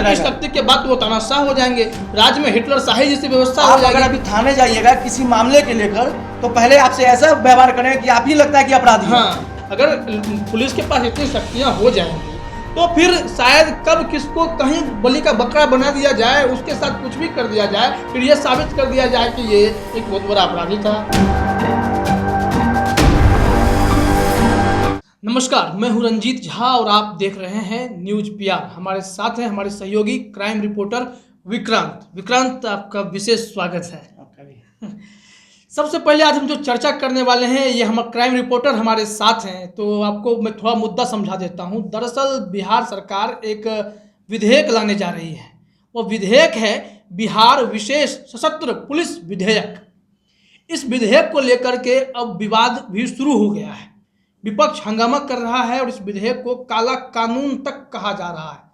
की शक्ति के बाद वो तानाशाह हो जाएंगे, राज्य में हिटलर शाही जैसी व्यवस्था हो जाएगी। अगर अभी थाने जाइएगा किसी मामले के लेकर तो पहले आपसे ऐसा व्यवहार करें कि आप ही लगता है कि अपराधी हैं। हाँ, अगर पुलिस के पास इतनी शक्तियाँ हो जाएंगी तो फिर शायद कब किसको कहीं बलि का बकरा बना दिया जाए, उसके साथ कुछ भी कर दिया जाए, फिर ये साबित कर दिया जाए कि ये एक बहुत बड़ा अपराधी था। नमस्कार, मैं हूं रंजीत झा और आप देख रहे हैं न्यूज पीआर। हमारे साथ हैं हमारे सहयोगी क्राइम रिपोर्टर विक्रांत। विक्रांत, आपका विशेष स्वागत है। सबसे पहले आज हम जो चर्चा करने वाले हैं, ये हम क्राइम रिपोर्टर हमारे साथ हैं, तो आपको मैं थोड़ा मुद्दा समझा देता हूं। दरअसल बिहार सरकार एक विधेयक लाने जा रही है। वो विधेयक है बिहार विशेष सशस्त्र पुलिस विधेयक। इस विधेयक को लेकर के अब विवाद भी शुरू हो गया है। विपक्ष हंगामा कर रहा है और इस विधेयक को काला कानून तक कहा जा रहा है।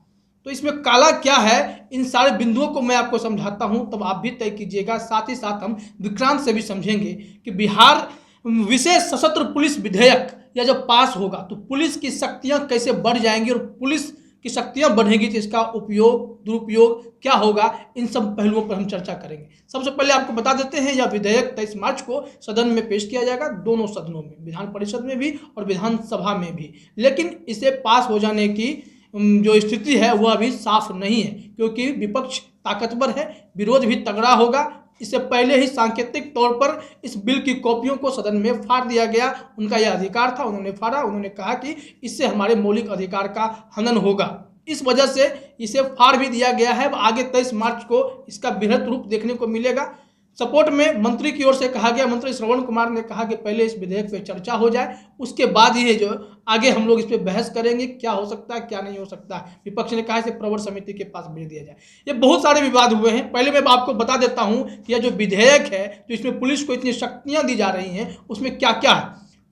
तो इसमें काला क्या है, इन सारे बिंदुओं को मैं आपको समझाता हूं, तब आप भी तय कीजिएगा। साथ ही साथ हम विक्रांत से भी समझेंगे कि बिहार विशेष सशस्त्र पुलिस विधेयक या जब पास होगा तो पुलिस की शक्तियां कैसे बढ़ जाएंगी और पुलिस की शक्तियां बढ़ेंगी तो इसका उपयोग दुरुपयोग क्या होगा, इन सब पहलुओं पर हम चर्चा करेंगे। सबसे पहले आपको बता देते हैं, यह विधेयक 23 मार्च को सदन में पेश किया जाएगा, दोनों सदनों में, विधान परिषद में भी और विधानसभा में भी। लेकिन इसे पास हो जाने की जो स्थिति है वह अभी साफ नहीं है, क्योंकि विपक्ष ताकतवर है, विरोध भी तगड़ा होगा। इससे पहले ही सांकेतिक तौर पर इस बिल की कॉपियों को सदन में फाड़ दिया गया। उनका यह अधिकार था, उन्होंने फाड़ा। उन्होंने कहा कि इससे हमारे मौलिक अधिकार का हनन होगा, इस वजह से इसे फाड़ भी दिया गया है। आगे 23 मार्च को इसका बृहत रूप देखने को मिलेगा। सपोर्ट में मंत्री की ओर से कहा गया, मंत्री श्रवण कुमार ने कहा कि पहले इस विधेयक पे चर्चा हो जाए, उसके बाद ही जो आगे हम लोग इस पे बहस करेंगे, क्या हो सकता है क्या नहीं हो सकता है। विपक्ष ने कहा इसे प्रवर समिति के पास भेज दिया जाए। ये बहुत सारे विवाद हुए हैं। पहले मैं आपको बता देता हूं कि यह जो विधेयक है, जो इसमें पुलिस को इतनी शक्तियां दी जा रही हैं, उसमें क्या क्या है।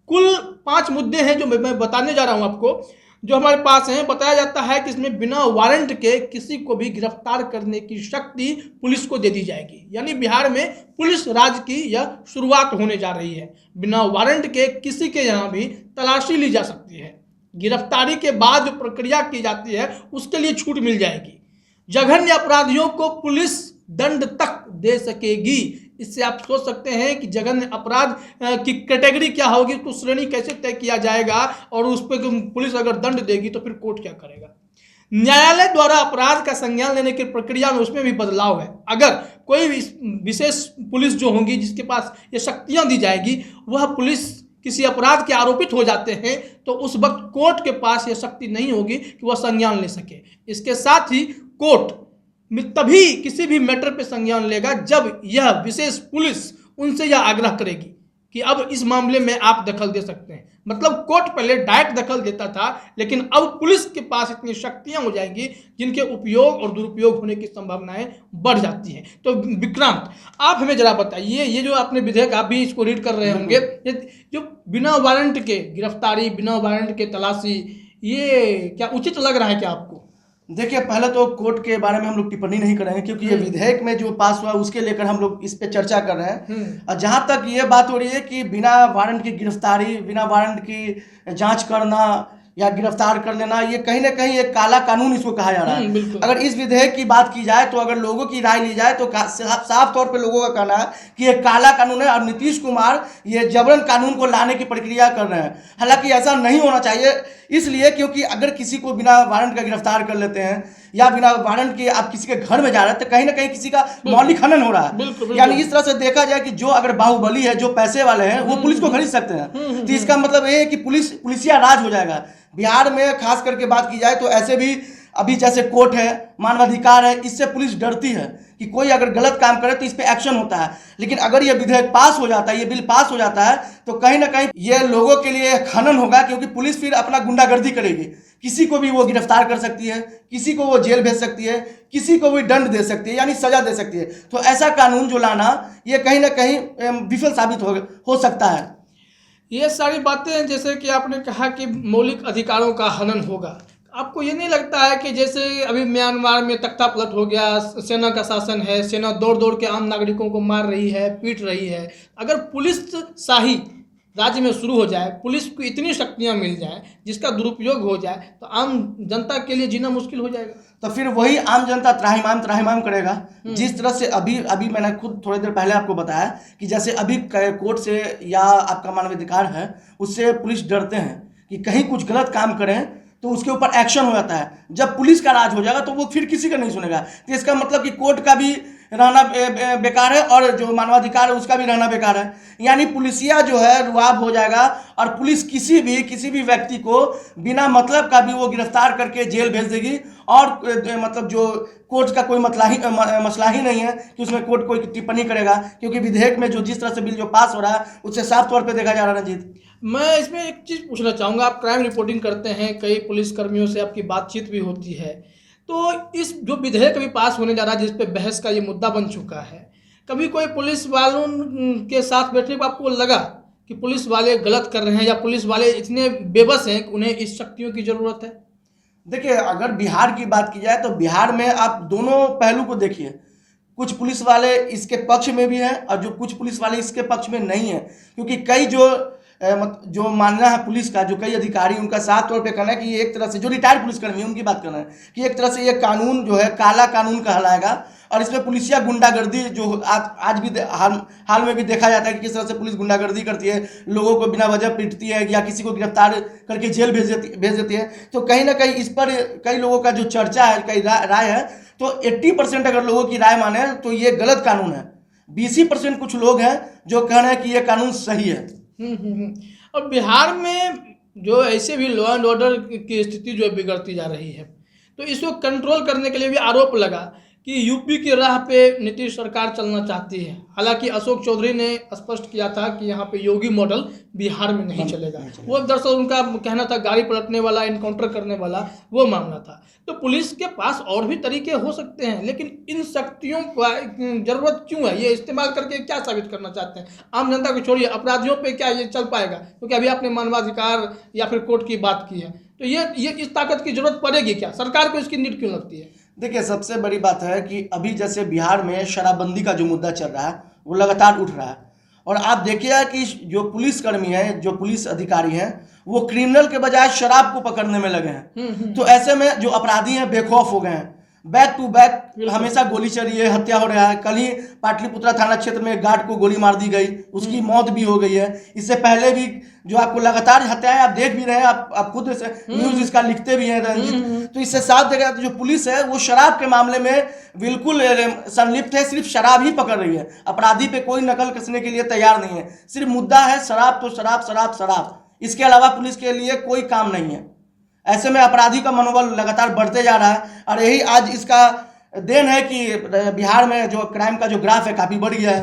कुल 5 मुद्दे हैं जो मैं बताने जा रहा हूं आपको, जो हमारे पास हैं। बताया जाता है कि इसमें बिना वारंट के किसी को भी गिरफ्तार करने की शक्ति पुलिस को दे दी जाएगी। यानी बिहार में पुलिस राज की यह शुरुआत होने जा रही है। बिना वारंट के किसी के यहाँ भी तलाशी ली जा सकती है। गिरफ्तारी के बाद जो प्रक्रिया की जाती है उसके लिए छूट मिल जाएगी। जघन्य अपराधियों को पुलिस दंड तक दे सकेगी। इससे आप सोच सकते हैं कि जघन्य अपराध की कैटेगरी क्या होगी, उसको श्रेणी कैसे तय किया जाएगा, और उस पर पुलिस अगर दंड देगी तो फिर कोर्ट क्या करेगा। न्यायालय द्वारा अपराध का संज्ञान लेने की प्रक्रिया में उसमें भी बदलाव है। अगर कोई विशेष पुलिस जो होंगी जिसके पास ये शक्तियां दी जाएगी, वह पुलिस किसी अपराध के आरोपित हो जाते हैं तो उस वक्त कोर्ट के पास यह शक्ति नहीं होगी कि वह संज्ञान ले सके। इसके साथ ही कोर्ट तभी किसी भी मैटर पे संज्ञान लेगा जब यह विशेष पुलिस उनसे यह आग्रह करेगी कि अब इस मामले में आप दखल दे सकते हैं। मतलब कोर्ट पहले डायरेक्ट दखल देता था, लेकिन अब पुलिस के पास इतनी शक्तियां हो जाएंगी जिनके उपयोग और दुरुपयोग होने की संभावनाएं बढ़ जाती हैं। तो विक्रांत, आप हमें जरा बताइए, ये जो आपने विधेयक, आप भी इसको रीड कर रहे होंगे, जो बिना वारंट के गिरफ्तारी, बिना वारंट के तलाशी, ये क्या उचित लग रहा है क्या आपको? देखिए, पहले तो कोर्ट के बारे में हम लोग टिप्पणी नहीं करेंगे, क्योंकि ये विधेयक में जो पास हुआ उसके लेकर हम लोग इस पे चर्चा कर रहे हैं। और जहां तक ये बात हो रही है कि बिना वारंट की गिरफ्तारी, बिना वारंट की जांच करना या गिरफ्तार कर लेना, ये कहीं ना कहीं एक काला कानून इसको कहा जा रहा है। अगर इस विधेयक की बात की जाए तो अगर लोगों की राय ली जाए तो साफ तौर पे लोगों का कहना है कि ये काला कानून है और नीतीश कुमार ये जबरन कानून को लाने की प्रक्रिया कर रहे हैं। हालांकि ऐसा नहीं होना चाहिए, इसलिए क्योंकि अगर किसी को बिना वारंट का गिरफ्तार कर लेते हैं या बिना वारंट के आप किसी के घर में जा रहे हैं तो कहीं ना कहीं किसी का मौलिक हनन हो रहा है। यानी इस तरह से देखा जाए कि जो अगर बाहुबली है, जो पैसे वाले हैं, वो पुलिस को खरीद सकते हैं। तो इसका मतलब ये है कि पुलिसिया राज हो जाएगा बिहार में। खास करके बात की जाए तो ऐसे भी अभी जैसे कोर्ट है, मानवाधिकार है, इससे पुलिस डरती है कि कोई अगर गलत काम करे तो इस पे एक्शन होता है। लेकिन अगर ये विधेयक पास हो जाता है, ये बिल पास हो जाता है, तो कहीं ना कहीं ये लोगों के लिए खनन होगा, क्योंकि पुलिस फिर अपना गुंडागर्दी करेगी। किसी को भी वो गिरफ्तार कर सकती है, किसी को वो जेल भेज सकती है, किसी को भी दंड दे सकती है, यानी सजा दे सकती है। तो ऐसा कानून जो लाना, ये कहीं ना कहीं विफल साबित हो सकता है। ये सारी बातें, जैसे कि आपने कहा कि मौलिक अधिकारों का हनन होगा, आपको ये नहीं लगता है कि जैसे अभी म्यांमार में तख्ता पलट हो गया, सेना का शासन है, सेना दौड़ दौड़ के आम नागरिकों को मार रही है, पीट रही है, अगर पुलिस शाही राज्य में शुरू हो जाए, पुलिस को इतनी शक्तियां मिल जाए जिसका दुरुपयोग हो जाए, तो आम जनता के लिए जीना मुश्किल हो जाएगा। तो फिर वही आम जनता त्राहिमाम त्राहिमाम करेगा। जिस तरह से अभी अभी मैंने खुद थोड़ी देर पहले आपको बताया कि जैसे अभी कोर्ट से या आपका मानवाधिकार है उससे पुलिस डरते हैं कि कहीं कुछ गलत काम करें तो उसके ऊपर एक्शन हो जाता है। जब पुलिस का राज हो जाएगा तो वो फिर किसी का नहीं सुनेगा। तो इसका मतलब कि कोर्ट का भी रहना बेकार है और जो मानवाधिकार है उसका भी रहना बेकार है। यानी पुलिसिया जो है रुआब हो जाएगा और पुलिस किसी भी व्यक्ति को बिना मतलब का भी वो गिरफ्तार करके जेल भेज देगी और मतलब जो कोर्ट का कोई मसला ही नहीं है कि उसमें कोर्ट कोई टिप्पणी करेगा, क्योंकि विधेयक में जो जिस तरह से बिल जो पास हो रहा है उससे साफ तौर पे देखा जा रहा है। रंजीत, मैं इसमें एक चीज़ पूछना चाहूँगा, आप क्राइम रिपोर्टिंग करते हैं, कई पुलिसकर्मियों से आपकी बातचीत भी होती है, तो इस जो विधेयक अभी पास होने जा रहा है जिस पे बहस का ये मुद्दा बन चुका है, कभी कोई पुलिस वालों के साथ बैठने को आपको लगा कि पुलिस वाले गलत कर रहे हैं या पुलिस वाले इतने बेबस हैं कि उन्हें इस शक्तियों की ज़रूरत है? देखिए, अगर बिहार की बात की जाए तो बिहार में आप दोनों पहलू को देखिए। कुछ पुलिस वाले इसके पक्ष में भी हैं और जो कुछ पुलिस वाले इसके पक्ष में नहीं है, क्योंकि कई जो मानना है पुलिस का, जो कई अधिकारी उनका साफ तौर पे कहना है कि ये एक तरह से जो रिटायर्ड पुलिसकर्मी है उनकी बात करना है कि एक तरह से ये कानून जो है काला कानून कहलाएगा और इसमें पुलिसिया गुंडागर्दी जो आज भी हाल में भी देखा जाता है कि किस तरह से पुलिस गुंडागर्दी करती है, लोगों को बिना वजह पीटती है या किसी को गिरफ्तार करके जेल भेज देती है। तो कहीं ना कहीं इस पर कई लोगों का जो चर्चा है, कई राय है, तो 80% अगर लोगों की राय माने तो ये गलत कानून है। 20% कुछ लोग हैं जो कह रहे हैं कि ये कानून सही है। और बिहार में जो ऐसे भी लॉ एंड ऑर्डर की स्थिति जो है बिगड़ती जा रही है, तो इसको कंट्रोल करने के लिए भी आरोप लगा कि यूपी की राह पे नीतीश सरकार चलना चाहती है। हालांकि अशोक चौधरी ने स्पष्ट किया था कि यहाँ पे योगी मॉडल बिहार में नहीं चलेगा। वो दरअसल उनका कहना था गाड़ी पलटने वाला, इनकाउंटर करने वाला वो मामला था। तो पुलिस के पास और भी तरीके हो सकते हैं, लेकिन इन शक्तियों का जरूरत क्यों है? ये इस्तेमाल करके क्या साबित करना चाहते हैं? आम जनता को छोड़िए, अपराधियों पे क्या ये चल पाएगा? क्योंकि अभी आपने मानवाधिकार या फिर कोर्ट की बात की है, तो ये इस ताकत की जरूरत पड़ेगी क्या? सरकार को इसकी नीड क्यों लगती है? देखिए, सबसे बड़ी बात है कि अभी जैसे बिहार में शराबबंदी का जो मुद्दा चल रहा है वो लगातार उठ रहा है और आप देखिए कि जो पुलिसकर्मी है, जो पुलिस अधिकारी हैं, वो क्रिमिनल के बजाय शराब को पकड़ने में लगे हैं। तो ऐसे में जो अपराधी हैं बेखौफ हो गए हैं। बैक टू बैक हमेशा गोली चल रही है, हत्या हो रहा है। कल ही पाटलिपुत्रा थाना क्षेत्र में गार्ड को गोली मार दी गई, उसकी मौत भी हो गई है। इससे पहले भी जो आपको लगातार हत्याएं आप देख भी रहे हैं, आप खुद से न्यूज इसका लिखते भी हैं रंजीत। तो इससे साफ देखा जाता है जो पुलिस है वो शराब के मामले में बिल्कुल संलिप्त है, सिर्फ शराब ही पकड़ रही है। अपराधी पे कोई नकल कसने के लिए तैयार नहीं है। सिर्फ मुद्दा है शराब तो शराब शराब शराब, इसके अलावा पुलिस के लिए कोई काम नहीं है। ऐसे में अपराधी का मनोबल लगातार बढ़ते जा रहा है और यही आज इसका देन है कि बिहार में जो क्राइम का जो ग्राफ है काफ़ी बढ़ गया है।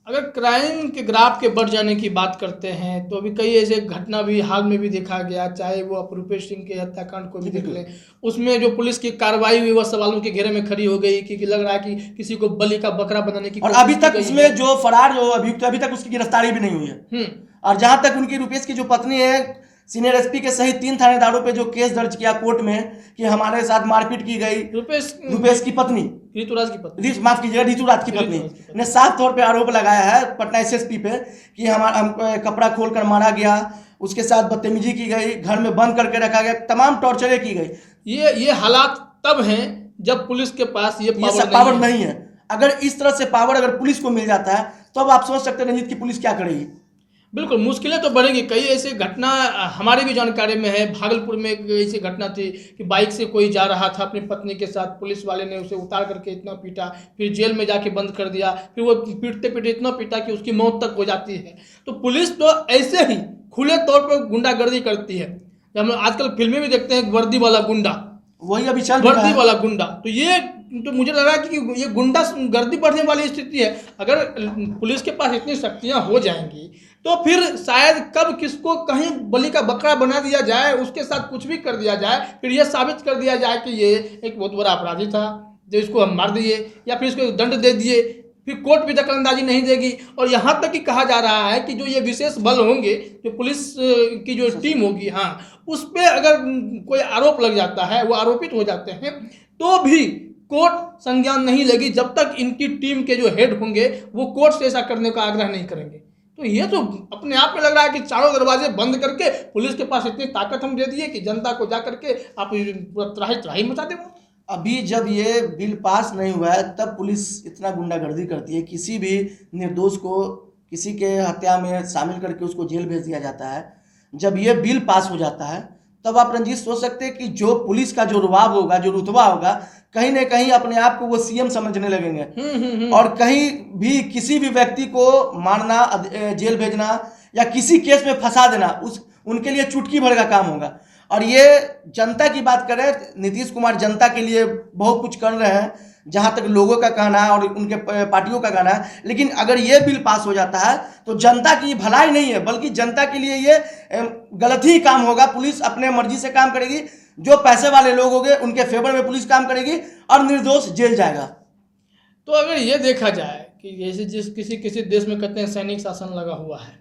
अगर क्राइम के ग्राफ के बढ़ जाने की बात करते हैं तो अभी कई ऐसे घटना भी हाल में भी देखा गया, चाहे वो रूपेश सिंह के हत्याकांड को भी देख लें, उसमें जो पुलिस की कार्रवाई हुई वह सवालों के घेरे में खड़ी हो गई कि लग रहा है कि किसी को बलि का बकरा बनाने की और अभी तक उसमें जो फरार जो अभियुक्त अभी तक उसकी गिरफ्तारी भी नहीं हुई है। और जहां तक उनकी रूपेश की जो पत्नी है, सीनियर एसपी के सहित 3 थानेदारों पे जो केस दर्ज किया कोर्ट में कि हमारे साथ मारपीट की गई, रूपेश की पत्नी ऋतुराज की पत्नी, माफ कीजिएगा, ऋतुराज की पत्नी ने साफ तौर पे आरोप लगाया है पटना एसएसपी पे कि हमारा कपड़ा खोल कर मारा गया, उसके साथ बदतमीजी की गई, घर में बंद करके रखा गया, तमाम टॉर्चरें की गई। ये हालात तब हैं जब पुलिस के पास ये पावर नहीं है। अगर इस तरह से पावर अगर पुलिस को मिल जाता है तो अब आप सोच सकते हैं रंजीत की पुलिस क्या करेगी। बिल्कुल, मुश्किलें तो बढ़ेंगी। कई ऐसे घटना हमारी भी जानकारी में है। भागलपुर में एक ऐसी घटना थी कि बाइक से कोई जा रहा था अपनी पत्नी के साथ, पुलिस वाले ने उसे उतार करके इतना पीटा, फिर जेल में जाके बंद कर दिया, फिर वो पीटते पीटते इतना पीटा कि उसकी मौत तक हो जाती है। तो पुलिस तो ऐसे ही खुले तौर पर गुंडागर्दी करती है। जब हम आजकल फिल्में भी देखते हैं वर्दी वाला गुंडा, वही अभी चल वर्दी वाला गुंडा, तो ये तो मुझे लग रहा है कि ये गुंडा गर्दी बढ़ने वाली स्थिति है। अगर पुलिस के पास इतनी शक्तियां हो जाएंगी तो फिर शायद कब किसको कहीं बलि का बकरा बना दिया जाए, उसके साथ कुछ भी कर दिया जाए, फिर यह साबित कर दिया जाए कि ये एक बहुत बड़ा अपराधी था जो इसको हम मार दिए या फिर इसको दंड दे दिए, फिर कोर्ट भी दखलंदाजी नहीं देगी। और यहाँ तक कि कहा जा रहा है कि जो ये विशेष बल होंगे, जो पुलिस की जो टीम होगी, हाँ, उस पर अगर कोई आरोप लग जाता है, वो आरोपित हो जाते हैं, तो भी कोर्ट संज्ञान नहीं लेगी जब तक इनकी टीम के जो हेड होंगे वो कोर्ट से ऐसा करने का आग्रह नहीं करेंगे। तो ये तो अपने आप में लग रहा है कि चारों दरवाजे बंद करके पुलिस के पास इतनी ताकत हम दे दिए कि जनता को जा करके आप पूरा त्राही त्राही मचा दे। अभी जब ये बिल पास नहीं हुआ है तब पुलिस इतना गुंडागर्दी करती है, किसी भी निर्दोष को किसी के हत्या में शामिल करके उसको जेल भेज दिया जाता है। जब ये बिल पास हो जाता है तब आप रंजीत सोच सकते हैं कि जो पुलिस का जो रुबाब होगा, जो रुतबा होगा, कहीं ना कहीं अपने आप को वो सीएम समझने लगेंगे। और कहीं भी किसी भी व्यक्ति को मारना, जेल भेजना या किसी केस में फंसा देना उनके लिए चुटकी भर का काम होगा। और ये जनता की बात करें, नीतीश कुमार जनता के लिए बहुत कुछ कर रहे हैं जहां तक लोगों का कहना है और उनके पार्टियों का कहना है। लेकिन अगर ये बिल पास हो जाता है तो जनता की भलाई नहीं है, बल्कि जनता के लिए ये गलत ही काम होगा। पुलिस अपने मर्जी से काम करेगी, जो पैसे वाले लोग होंगे उनके फेवर में पुलिस काम करेगी और निर्दोष जेल जाएगा। तो अगर ये देखा जाए कि जैसे किसी देश में कहते हैं सैनिक शासन लगा हुआ है,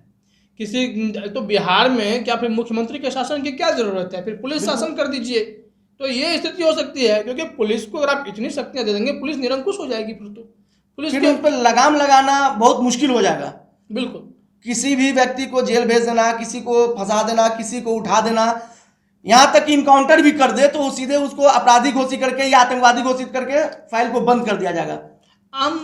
तो बिहार में क्या फिर मुख्यमंत्री के शासन की क्या जरूरत है? फिर पुलिस शासन कर दीजिए। तो ये स्थिति हो सकती है, क्योंकि पुलिस को अगर आप इतनी शक्तियां दे देंगे पुलिस निरंकुश हो जाएगी। फिर तो पुलिस फिर उन पर लगाम लगाना बहुत मुश्किल हो जाएगा। बिल्कुल, किसी भी व्यक्ति को जेल भेज देना, किसी को फंसा देना, किसी को उठा देना, यहाँ तक कि इनकाउंटर भी कर दे तो सीधे उसको अपराधी घोषित करके या आतंकवादी घोषित करके फाइल को बंद कर दिया जाएगा। आम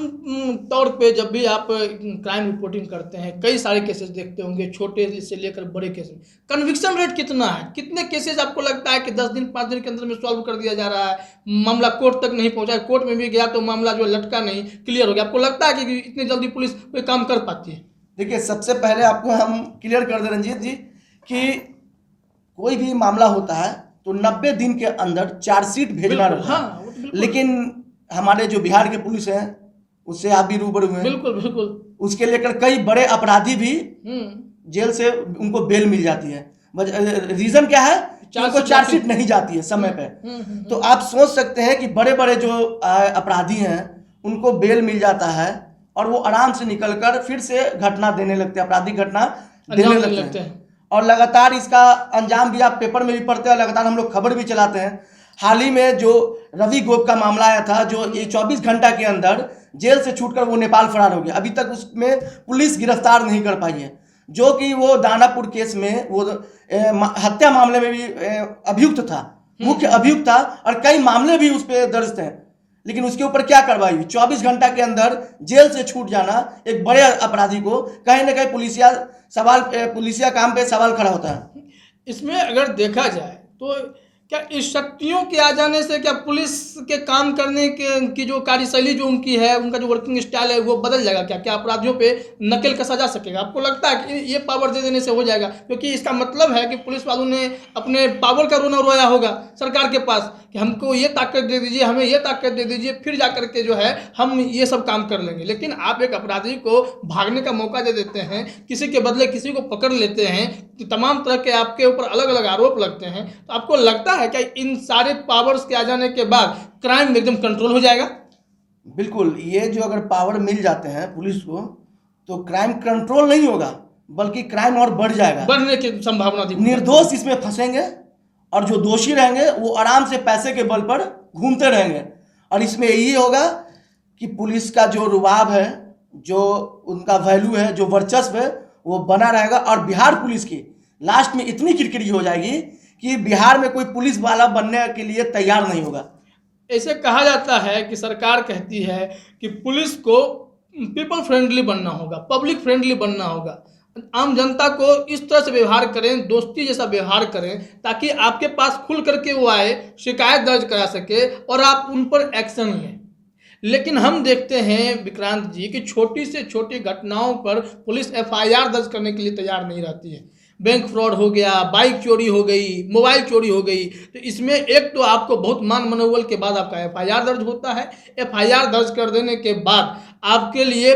तौर पे जब भी आप क्राइम रिपोर्टिंग करते हैं कई सारे केसेस देखते होंगे, छोटे से लेकर बड़े केस में कन्विक्शन रेट कितना है? कितने केसेस आपको लगता है कि 10 दिन 5 दिन के अंदर में सॉल्व कर दिया जा रहा है? मामला कोर्ट तक नहीं पहुंचा, कोर्ट में भी गया तो मामला जो लटका नहीं, क्लियर हो गया। आपको लगता है कि इतनी जल्दी पुलिस कोई काम कर पाती है? देखिए, सबसे पहले आपको हम क्लियर कर दें रंजीत जी कि कोई भी मामला होता है तो 90 दिन के अंदर चार्जशीट भेजना रहता है। लेकिन हमारे जो बिहार के पुलिस है उससे आप भी रूबरू हुए। बिल्कुल बिल्कुल। उसके लेकर कई बड़े अपराधी भी जेल से उनको बेल मिल जाती है। रीजन क्या है? उनको चार्जशीट नहीं जाती है समय पे। तो आप सोच सकते हैं कि बड़े बड़े जो अपराधी हैं उनको बेल मिल जाता है और वो आराम से निकलकर फिर से घटना देने लगते हैं, आपराधिक घटना देने लगते हैं। और लगातार इसका अंजाम भी आप पेपर में भी पढ़ते हैं, लगातार हम लोग खबर भी चलाते हैं। हाल ही में जो रवि गोप का मामला आया था, जो 24 घंटा के अंदर जेल से छूटकर वो नेपाल फरार हो गया, अभी तक उसमें पुलिस गिरफ्तार नहीं कर पाई है। जो कि वो दानापुर केस में वो हत्या मामले में भी अभियुक्त था, मुख्य अभियुक्त था और कई मामले भी उस पर दर्ज थे। लेकिन उसके ऊपर क्या कार्रवाई हुई? 24 घंटा के अंदर जेल से छूट जाना एक बड़े अपराधी को कहीं ना कहीं पुलिसिया काम पे सवाल खड़ा होता है। इसमें अगर देखा जाए तो क्या इस शक्तियों के आ जाने से क्या पुलिस के काम करने की जो कार्यशैली जो उनकी है, उनका जो वर्किंग स्टाइल है वो बदल जाएगा? क्या अपराधियों पे नकेल कसा जा सकेगा? आपको लगता है कि ये पावर दे देने से हो जाएगा? क्योंकि इसका मतलब है कि पुलिस वालों ने अपने पावर का रोना रोया होगा सरकार के पास कि हमको ये ताकत दे दीजिए, हमें ये ताकत दे दीजिए, फिर जा करके जो है हम ये सब काम कर लेंगे। लेकिन आप एक अपराधी को भागने का मौका दे देते हैं, किसी के बदले किसी को पकड़ लेते हैं, तमाम तरह के आपके ऊपर अलग अलग आरोप लगते हैं, तो आपको लगता है क्या इन सारे पावर्स के आ जाने के बाद क्राइम एकदम कंट्रोल हो जाएगा? बिल्कुल, ये जो अगर पावर मिल जाते हैं पुलिस को तो क्राइम कंट्रोल नहीं होगा, बल्कि क्राइम और बढ़ जाएगा, बढ़ने की संभावना थी। निर्दोष इसमें फंसेंगे और जो दोषी रहेंगे वो आराम से पैसे के बल पर घूमते रहेंगे। और इसमें यही होगा कि पुलिस का जो रुबाब है, जो उनका वैल्यू है, जो वर्चस्व है वो बना रहेगा। और बिहार पुलिस की लास्ट में इतनी किरकिरी हो जाएगी कि बिहार में कोई पुलिस वाला बनने के लिए तैयार नहीं होगा। ऐसे कहा जाता है कि सरकार कहती है कि पुलिस को पीपल फ्रेंडली बनना होगा, पब्लिक फ्रेंडली बनना होगा, आम जनता को इस तरह से व्यवहार करें, दोस्ती जैसा व्यवहार करें, ताकि आपके पास खुल करके वो आए, शिकायत दर्ज करा सके और आप उन पर एक्शन लें। लेकिन हम देखते हैं विक्रांत जी कि छोटी से छोटी घटनाओं पर पुलिस FIR दर्ज करने के लिए तैयार नहीं रहती है। बैंक फ्रॉड हो गया, बाइक चोरी हो गई, मोबाइल चोरी हो गई, तो इसमें एक तो आपको बहुत मान मनोबल के बाद आपका FIR दर्ज होता है। FIR दर्ज कर देने के बाद आपके लिए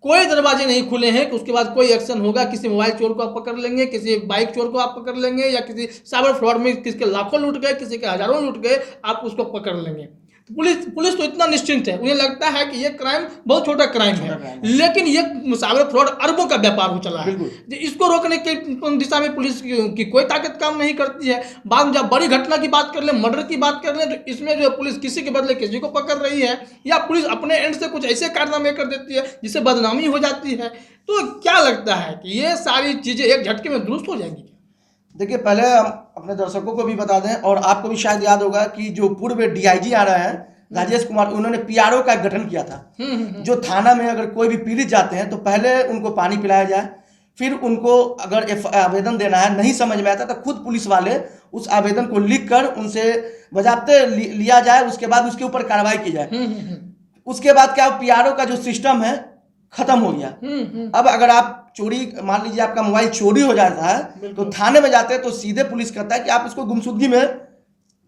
कोई दरवाजे नहीं खुले हैं कि उसके बाद कोई एक्शन होगा। किसी मोबाइल चोर को आप पकड़ लेंगे, किसी बाइक चोर को आप पकड़ लेंगे, या किसी साइबर फ्रॉड में किसी के लाखों लूट गए, किसी के हजारों लूट गए, आप उसको पकड़ लेंगे। पुलिस तो इतना निश्चिंत है, उन्हें लगता है कि ये क्राइम बहुत छोटा क्राइम है, लेकिन ये मुसाविर फ्रॉड अरबों का व्यापार हो चला है। इसको रोकने के दिशा में पुलिस की कोई ताकत काम नहीं करती है। बाद में जब बड़ी घटना की बात कर ले, मर्डर की बात कर ले, तो इसमें जो पुलिस किसी के बदले किसी को पकड़ रही है, या पुलिस अपने एंड से कुछ ऐसे कारनामे कर देती है जिससे बदनामी हो जाती है। तो क्या लगता है कि ये सारी चीजें एक झटके में दुरुस्त हो जाएंगी? देखिए, पहले हम अपने दर्शकों को भी बता दें और आपको भी शायद याद होगा कि जो पूर्व डीआईजी आ रहे हैं राजेश कुमार, उन्होंने पीआरओ का गठन किया था। जो थाना में अगर कोई भी पीड़ित जाते हैं तो पहले उनको पानी पिलाया जाए, फिर उनको अगर आवेदन देना है, नहीं समझ में आता तो खुद पुलिस वाले उस आवेदन को लिख कर उनसे बजाते लिया जाए, उसके बाद उसके ऊपर कार्रवाई की जाए। उसके बाद क्या पीआरओ का जो सिस्टम है खत्म हो गया। अब अगर आप चोरी, मान लीजिए आपका मोबाइल चोरी हो जाता है तो थाने में जाते हैं तो सीधे पुलिस कहता है कि आप इसको गुमशुदगी में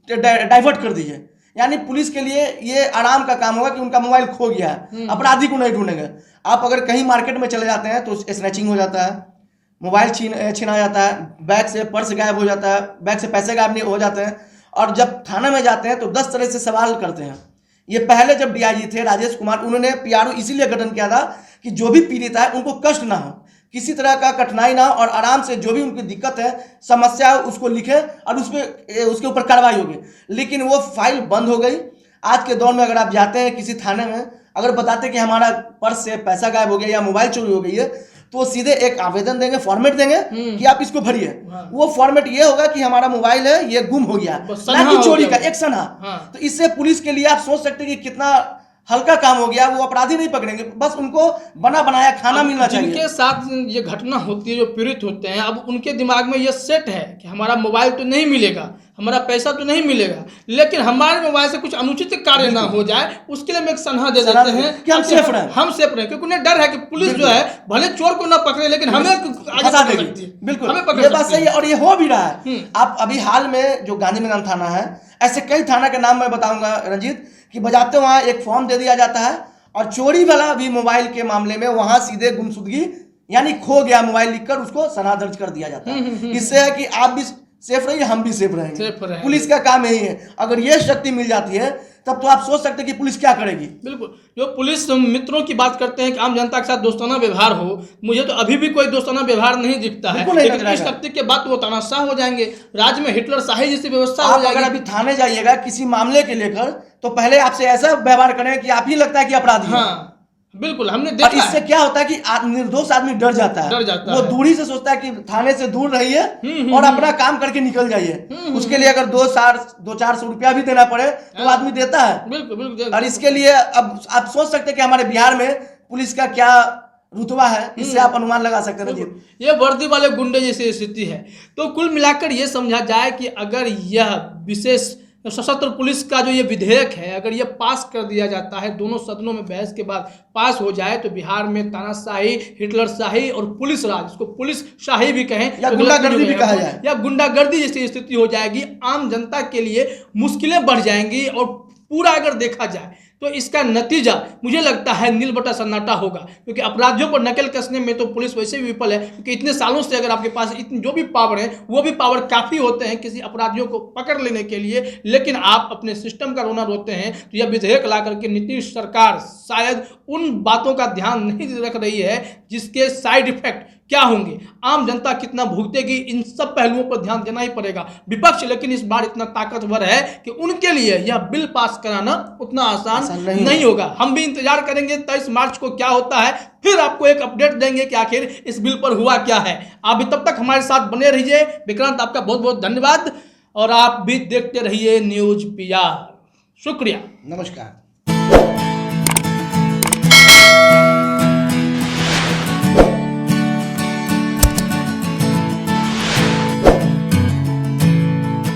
डाइवर्ट कर दीजिए। यानी पुलिस के लिए ये आराम का काम होगा कि उनका मोबाइल खो गया है, अपराधी को नहीं ढूंढेंगे। आप अगर कहीं मार्केट में चले जाते हैं तो स्नैचिंग हो जाता है, मोबाइल छीना जाता है, बैग से पर्स गायब हो जाता है, बैग से पैसे गायब नहीं हो जाते हैं। और जब थाना में जाते हैं तो 10 तरह से सवाल करते हैं। ये पहले जब डीआईजी थे राजेश कुमार, उन्होंने पीआरओ इसीलिए गठन किया था कि जो भी पीड़ित है उनको कष्ट ना हो, किसी तरह का कठिनाई ना हो, और आराम से जो भी उनकी दिक्कत है, समस्या है, उसको लिखे और उसके ऊपर कार्रवाई होगी। लेकिन वो फाइल बंद हो गई। आज के दौर में अगर आप जाते हैं किसी थाने में, अगर बताते कि हमारा पर्स से पैसा गायब हो गया या मोबाइल चोरी हो गई है, तो सीधे एक आवेदन देंगे, फॉर्मेट देंगे कि आप इसको भरिए। वो फॉर्मेट ये होगा कि हमारा मोबाइल है, ये गुम हो गया, ना कि चोरी का एक सनहा। तो इससे पुलिस के लिए आप सोच सकते हैं कि कितना हल्का काम हो गया। वो अपराधी नहीं पकड़ेंगे, बस उनको बना बनाया खाना मिलना चाहिए। जिनके साथ ये घटना होती है, जो पीड़ित होते हैं, अब उनके दिमाग में ये सेट है कि हमारा मोबाइल तो नहीं मिलेगा, हमारा पैसा तो नहीं मिलेगा, लेकिन हमारे मोबाइल से कुछ अनुचित कार्य ना हो जाए, उसके लिए हम एक सनहा दे देते हैं कि हम सेफ रहें, क्योंकि उन्हें डर है कि पुलिस जो है भले चोर को ना पकड़े लेकिन हमें फंसा देगी। बिल्कुल, ये बात सही है और ये हो भी रहा है। आप अभी हाल में जो गांधी मैदान थाना है, ऐसे कई थाना के नाम मैं बताऊंगा रंजीत, कि बजाते वहां एक फॉर्म दे दिया जाता है और चोरी वाला भी मोबाइल के मामले में वहां सीधे गुमशुदगी यानी खो गया मोबाइल लिखकर उसको सनहा दर्ज कर दिया जाता है। इससे है कि आप भी सेफ रहिए, हम भी सेफ रहेंगे। पुलिस का काम यही है। अगर ये शक्ति मिल जाती है तब तो आप सोच सकते हैं कि पुलिस क्या करेगी। बिल्कुल, जो पुलिस मित्रों की बात करते हैं कि आम जनता के साथ दोस्ताना व्यवहार हो, मुझे तो अभी भी कोई दोस्ताना व्यवहार नहीं दिखता है। लेकिन इस शक्ति के बाद वो तानाशाह हो जाएंगे, राज्य में हिटलर शाही जैसी व्यवस्था हो जाएगी। अगर अभी थाने जाइएगा किसी मामले के लेकर तो पहले आपसे ऐसा व्यवहार करें कि आप ही लगता है कि अपराधी है। बिल्कुल, हमने देखा। इससे क्या होता है कि निर्दोष आदमी डर जाता है, वो दूरी से सोचता है कि थाने से दूर रहिए और अपना काम करके निकल जाइए। उसके लिए अगर 200-400 रुपया भी देना पड़े तो आदमी देता है। बिल्कुल। और इसके लिए अब आप सोच सकते हैं कि हमारे बिहार में पुलिस का क्या रुतबा है, इससे आप अनुमान लगा सकते हैं। ये वर्दी वाले गुंडे जैसी स्थिति है। तो कुल मिलाकर ये समझा जाए कि अगर यह विशेष सशस्त्र पुलिस का जो ये विधेयक है, अगर ये पास कर दिया जाता है, दोनों सदनों में बहस के बाद पास हो जाए, तो बिहार में तानाशाही, हिटलर शाही और पुलिस राज, इसको पुलिस शाही भी कहें या गुंडागर्दी भी कहा जाए, या गुंडागर्दी जैसी स्थिति हो जाएगी। आम जनता के लिए मुश्किलें बढ़ जाएंगी और पूरा अगर देखा जाए तो इसका नतीजा मुझे लगता है नील बटा सन्नाटा होगा, क्योंकि अपराधियों पर नकेल कसने में तो पुलिस वैसे भी विफल है। क्योंकि इतने सालों से अगर आपके पास इतनी जो भी पावर है, वो भी पावर काफ़ी होते हैं किसी अपराधियों को पकड़ लेने के लिए, लेकिन आप अपने सिस्टम का रोना रोते हैं। तो यह विधेयक ला करके नीतीश सरकार शायद उन बातों का ध्यान नहीं रख रही है जिसके साइड इफेक्ट क्या होंगे, आम जनता कितना भुगतेगी, इन सब पहलुओं पर ध्यान देना ही पड़ेगा। विपक्ष लेकिन इस बार इतना ताकतवर है कि उनके लिए यह बिल पास कराना उतना आसान नहीं होगा। हम भी इंतजार करेंगे 23 मार्च को क्या होता है, फिर आपको एक अपडेट देंगे कि आखिर इस बिल पर हुआ क्या है। आप भी तब तक हमारे साथ बने रहिए। विक्रांत, आपका बहुत बहुत धन्यवाद और आप भी देखते रहिए न्यूज PR। शुक्रिया, नमस्कार।